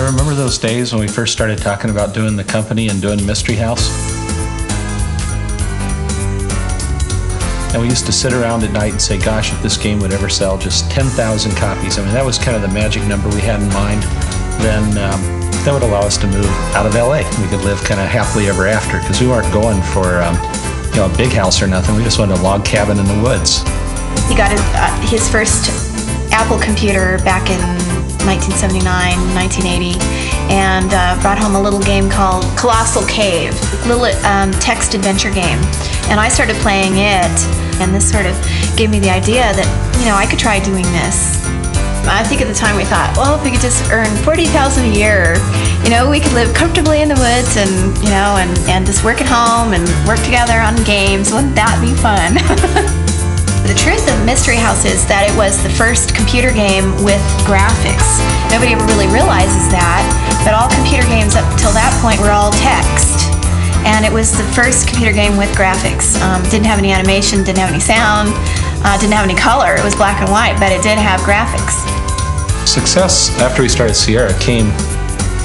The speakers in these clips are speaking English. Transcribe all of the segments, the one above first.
remember those days when we first started talking about doing the company and doing Mystery House? And we used to sit around at night and say, gosh, if this game would ever sell just 10,000 copies. I mean, that was kind of the magic number we had in mind. Then that would allow us to move out of LA. We could live kind of happily ever after, because we weren't going for a big house or nothing. We just wanted a log cabin in the woods. He got his first Apple computer back in 1979, 1980, and brought home a little game called Colossal Cave, a little text adventure game. And I started playing it, and this sort of gave me the idea that, I could try doing this. I think at the time we thought, well, if we could just earn $40,000 a year, we could live comfortably in the woods and, and just work at home and work together on games. Wouldn't that be fun? The truth of Mystery House is that it was the first computer game with graphics. Nobody ever really realizes that, but all computer games up till that point were all text. And it was the first computer game with graphics. Didn't have any animation, didn't have any sound, didn't have any color. It was black and white, but it did have graphics. Success after we started Sierra came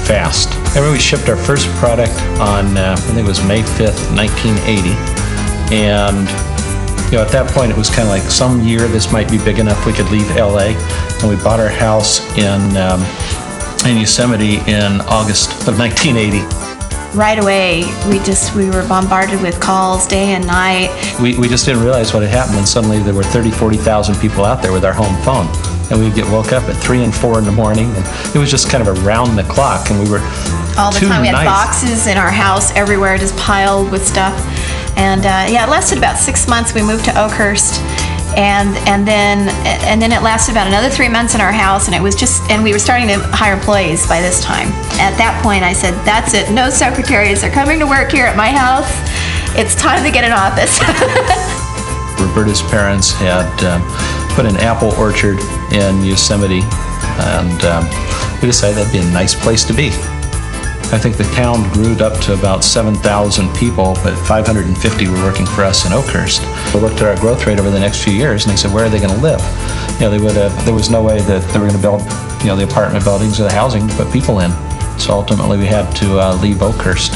fast. I remember we shipped our first product on, I think it was May 5th, 1980. And at that point it was kind of like, some year this might be big enough we could leave LA. And we bought our house in Yosemite in August of 1980. Right away, we were bombarded with calls day and night. We just didn't realize what had happened, and suddenly there were 40,000 people out there with our home phone. And we'd get woke up at 3 and 4 in the morning, and it was just kind of around the clock, and we were all the time. We had boxes in our house everywhere, just piled with stuff. And it lasted about 6 months. We moved to Oakhurst, and then it lasted about another 3 months in our house, and we were starting to hire employees by this time. At that point, I said, that's it. No secretaries are coming to work here at my house. It's time to get an office. Roberta's parents had put an apple orchard in Yosemite, and we decided that'd be a nice place to be. I think the town grew up to about 7,000 people, but 550 were working for us in Oakhurst. We looked at our growth rate over the next few years, and they said, where are they going to live? There was no way that they were going to build, the apartment buildings or the housing to put people in. So ultimately we had to leave Oakhurst.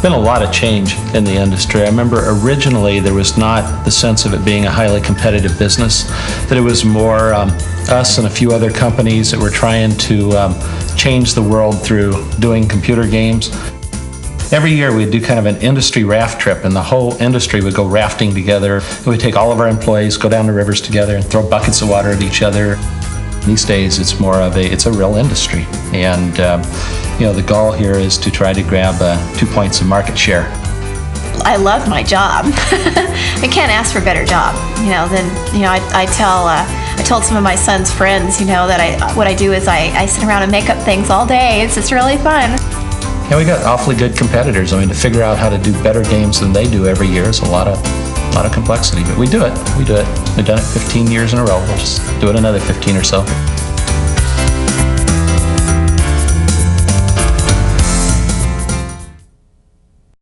Been a lot of change in the industry. I remember originally there was not the sense of it being a highly competitive business, that it was more us and a few other companies that were trying to change the world through doing computer games. Every year we'd do kind of an industry raft trip, and the whole industry would go rafting together. We'd take all of our employees, go down the rivers together and throw buckets of water at each other. These days it's more of it's a real industry, and the goal here is to try to grab 2 points of market share. I love my job. I can't ask for a better job. I told some of my son's friends, that what I do is I sit around and make up things all day. It's really fun. Yeah, we got awfully good competitors. I mean, to figure out how to do better games than they do every year is a lot of complexity, but we do it. We've done it 15 years in a row. We'll just do it another 15 or so.